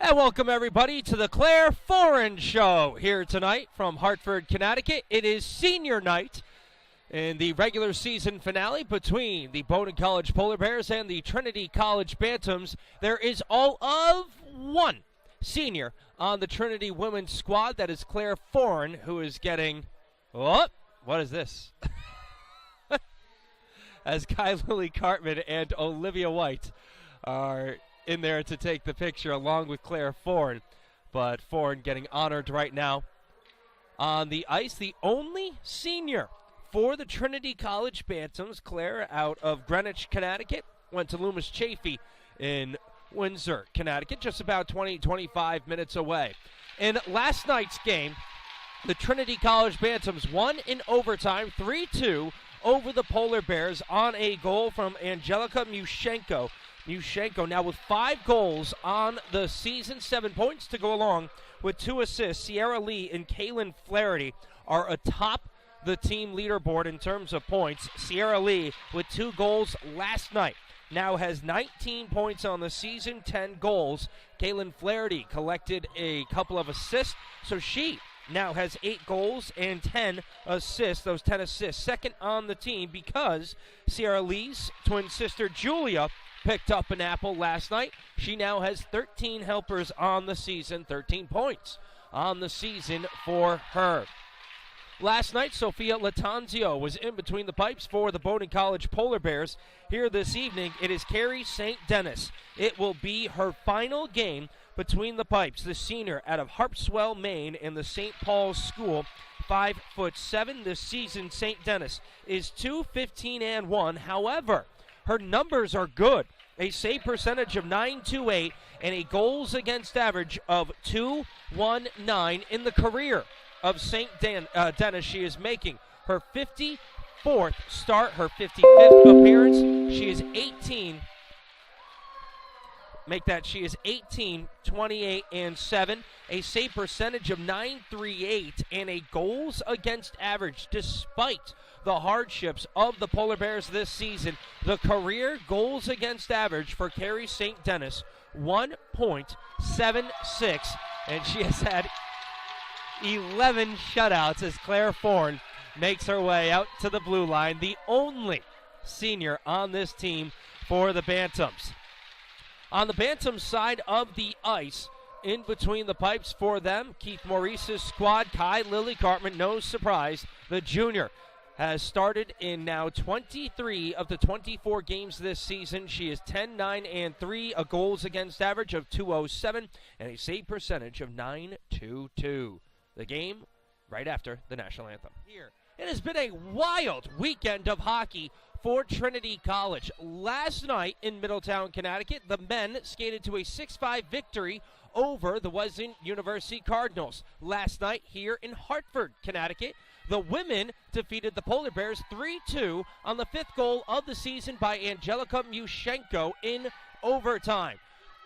And welcome, everybody, to the Claire Foreign Show here tonight from Hartford, Connecticut. It is senior night in the regular season finale between the Bowdoin College Polar Bears and the Trinity College Bantams. There is all of one senior on the Trinity women's squad. That is Claire Foreign, who is getting... What is this? As Kai-Lilly Cartman and Olivia White are in there to take the picture along with Claire Foreign. But Foreign getting honored right now on the ice. The only senior for the Trinity College Bantams. Claire out of Greenwich, Connecticut. Went to Loomis Chaffee in Windsor, Connecticut, just about 20-25 minutes away. In last night's game, the Trinity College Bantams won in overtime 3-2 over the Polar Bears on a goal from Angelica Mushenko. Mushenko now with 5 goals on the season, 7 points to go along with 2 assists. Sierra Lee and Kaylin Flaherty are atop the team leaderboard in terms of points. Sierra Lee with 2 goals last night now has 19 points on the season, 10 goals. Kaylin Flaherty collected a couple of assists, so she now has 8 goals and 10 assists. Those 10 assists second on the team because Sierra Lee's twin sister Julia picked up an apple last night. She now has 13 helpers on the season, 13 points on the season for her. Last night, Sophia Latanzio was in between the pipes for the Bowdoin College Polar Bears. Here this evening, it is Keri St. It will be her final game between the pipes. The senior out of Harpswell, Maine, in the St. Paul's School, 5'7" this season. St. Denis is 2-15-1. However, her numbers are good. A save percentage of .928 and a goals against average of .219 in the career of St. Denis. She is making her 54th start, her 55th appearance. She is 18. She is 18, 28, and 7. A save percentage of .938 and a goals against average despite the hardships of the Polar Bears this season. The career goals against average for Keri St. 1.76, and she has had 11 shutouts as Claire Foreign makes her way out to the blue line, the only senior on this team for the Bantams. On the Bantams side of the ice, in between the pipes for them, Keith Maurice's squad, Kai-Lilly Cartman, no surprise, the junior has started in now 23 of the 24 games this season. She is 10-9-3, a goals against average of .207, and a save percentage of .922. The game right after the national anthem. Here, it has been a wild weekend of hockey for Trinity College. Last night in Middletown, Connecticut, the men skated to a 6-5 victory over the Wesleyan University Cardinals. Last night here in Hartford, Connecticut, the women defeated the Polar Bears 3-2 on the 5th goal of the season by Angelica Mushenko in overtime.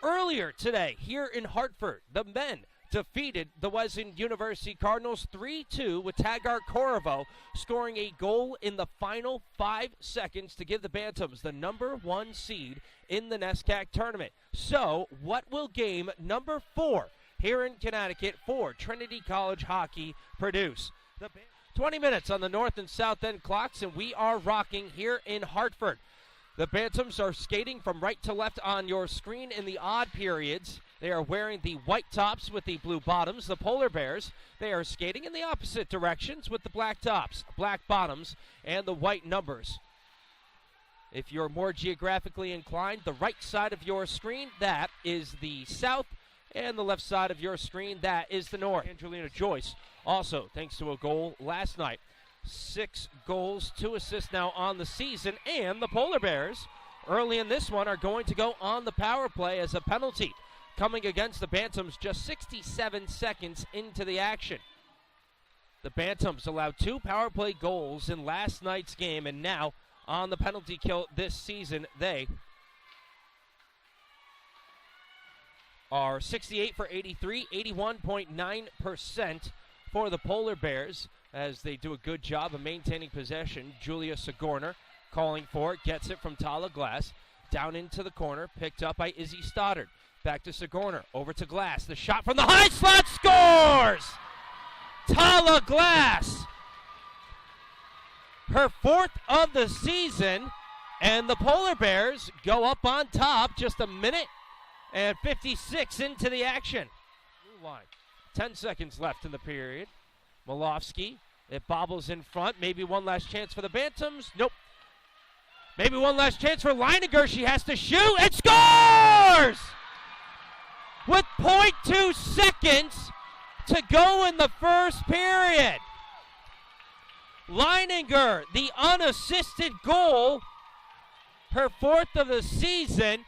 Earlier today here in Hartford, the men defeated the Wesleyan University Cardinals 3-2 with Tagar Corvo scoring a goal in the final 5 seconds to give the Bantams the number 1 seed in the NESCAC tournament. So, what will game number 4 here in Connecticut for Trinity College hockey produce? 20 minutes on the north and south end clocks, and we are rocking here in Hartford. The Bantams are skating from right to left on your screen in the odd periods. They are wearing the white tops with the blue bottoms. The Polar Bears, they are skating in the opposite directions with the black tops, black bottoms, and the white numbers. If you're more geographically inclined, the right side of your screen, that is the south, and the left side of your screen, that is the north. Angelina Joyce, also, thanks to a goal last night. 6 goals, 2 assists now on the season, and the Polar Bears, early in this one, are going to go on the power play as a penalty coming against the Bantams just 67 seconds into the action. The Bantams allowed 2 power play goals in last night's game, and now on the penalty kill this season, they are 68 for 83, 81.9% for the Polar Bears as they do a good job of maintaining possession. Julia Sigorner calling for it, gets it from Tala Glass, down into the corner, picked up by Izzy Stoddard. back to Sigourney, over to Glass. The shot from the high slot scores! Tala Glass, her 4th of the season, and the Polar Bears go up on top just a minute and 56 into the action. Blue line, 10 seconds left in the period. Malofsky, it bobbles in front. Maybe one last chance for the Bantams. Nope. Maybe one last chance for Leininger. She has to shoot and scores! With 0.2 seconds to go in the first period. Leininger, the unassisted goal, her 4th of the season,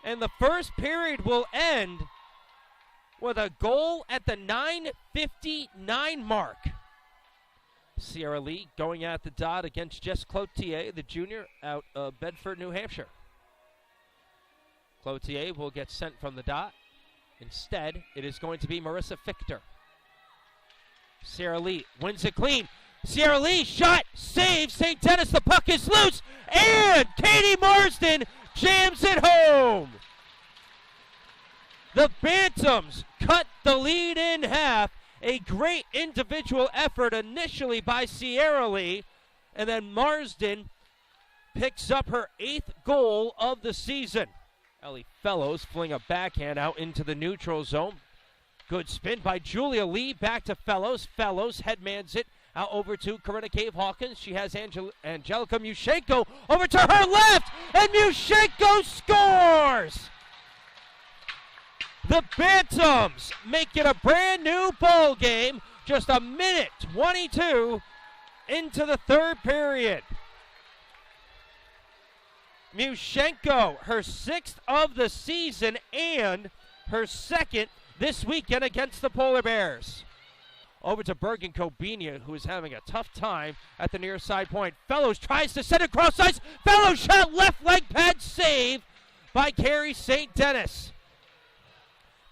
and the first period will end with a goal at the 9:59 mark. Sierra Lee going at the dot against Jess Cloutier, the junior out of Bedford, New Hampshire. Cloutier will get sent from the dot. Instead, it is going to be Marissa Fichter. Sierra Lee wins it clean. Sierra Lee shot, save, St. Denis, the puck is loose, and Katie Marsden jams it home. The Bantams cut the lead in half. A great individual effort initially by Sierra Lee, and then Marsden picks up her 8th goal of the season. Ellie Fellows fling a backhand out into the neutral zone. Good spin by Julia Lee, back to Fellows. Fellows headmans it out over to Corinna Cave-Hawkins. She has Angelica Mushenko over to her left, and Mushenko scores! The Bantams make it a brand new ball game, just a minute 22 into the 3rd period. Mushenko, her 6th of the season and her 2nd this weekend against the Polar Bears. Over to Bergen Koeppel, who is having a tough time at the near side point. Fellows tries to send it cross ice. Fellows shot, left leg pad save by Keri St. Denis.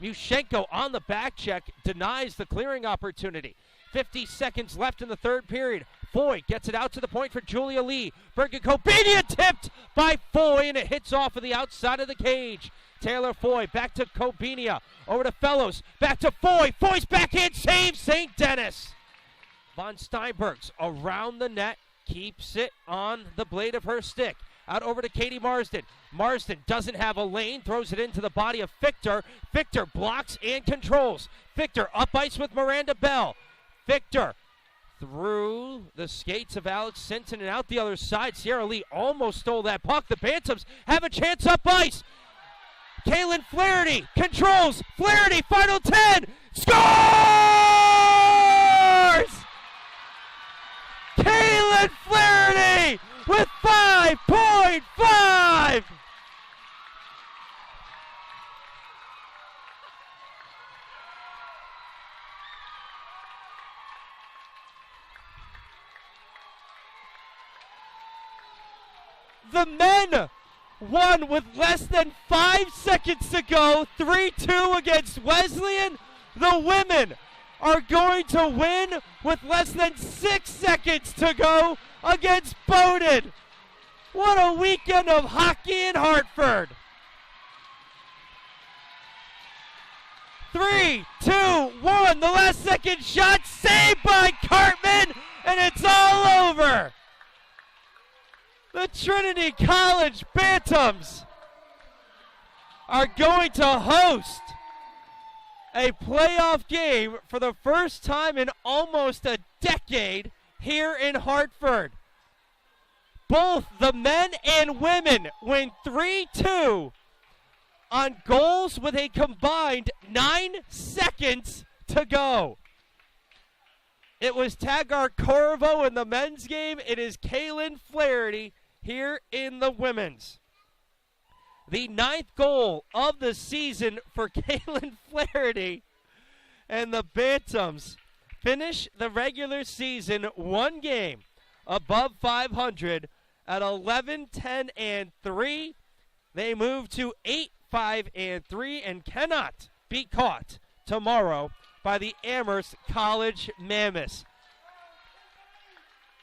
Mushenko on the back check denies the clearing opportunity. 50 seconds left in the 3rd period. Foy gets it out to the point for Julia Lee. Bergen Koeppel tipped by Foy, and it hits off of the outside of the cage. Taylor Foy back to Koeppel. Over to Fellows. Back to Foy. Foy's backhand save, St. Denis. Von Steinbergs around the net. Keeps it on the blade of her stick. Out over to Katie Marsden. Marsden doesn't have a lane. Throws it into the body of Fichter. Fichter blocks and controls. Fichter up ice with Miranda Bell. Fichter through the skates of Alex Sinton and out the other side. Sierra Lee almost stole that puck. The Bantams have a chance up ice. Kaylin Flaherty controls. Flaherty, final 10. Scores! Kaylin Flaherty with 5.5. The men won with less than 5 seconds to go, 3-2 against Wesleyan. The women are going to win with less than 6 seconds to go against Bowdoin. What a weekend of hockey in Hartford. 3, 2, 1, the last second shot saved by Cartman, and it's all over. The Trinity College Bantams are going to host a playoff game for the first time in almost a decade here in Hartford. Both the men and women win 3-2 on goals with a combined 9 seconds to go. It was Tagar Corvo in the men's game. It is Kaylin Flaherty here in the women's. The 9th goal of the season for Kaylin Flaherty, and the Bantams finish the regular season 1 game above 500 at 11-10-3. They move to 8-5-3 and cannot be caught tomorrow by the Amherst College Mammoths.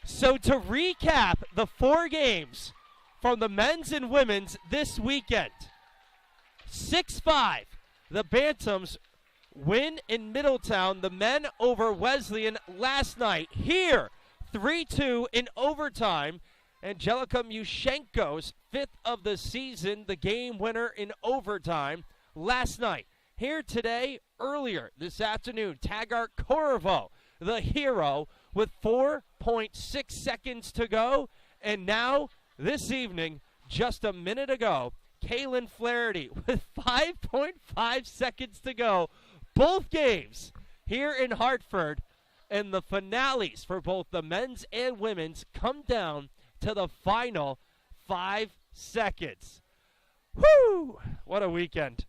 So to recap the 4 games from the men's and women's this weekend: 6-5 The Bantams win in Middletown, the men over Wesleyan last night. Here, 3-2 in overtime. Angelica Mushenko's 5th of the season, the game winner in overtime last night. Here today, earlier this afternoon, Taggart Corvo, the hero, with 4.6 seconds to go. And now, this evening, just a minute ago, Kaylin Flaherty with 5.5 seconds to go. Both games here in Hartford, and the finales for both the men's and women's come down to the final 5 seconds. Woo! What a weekend.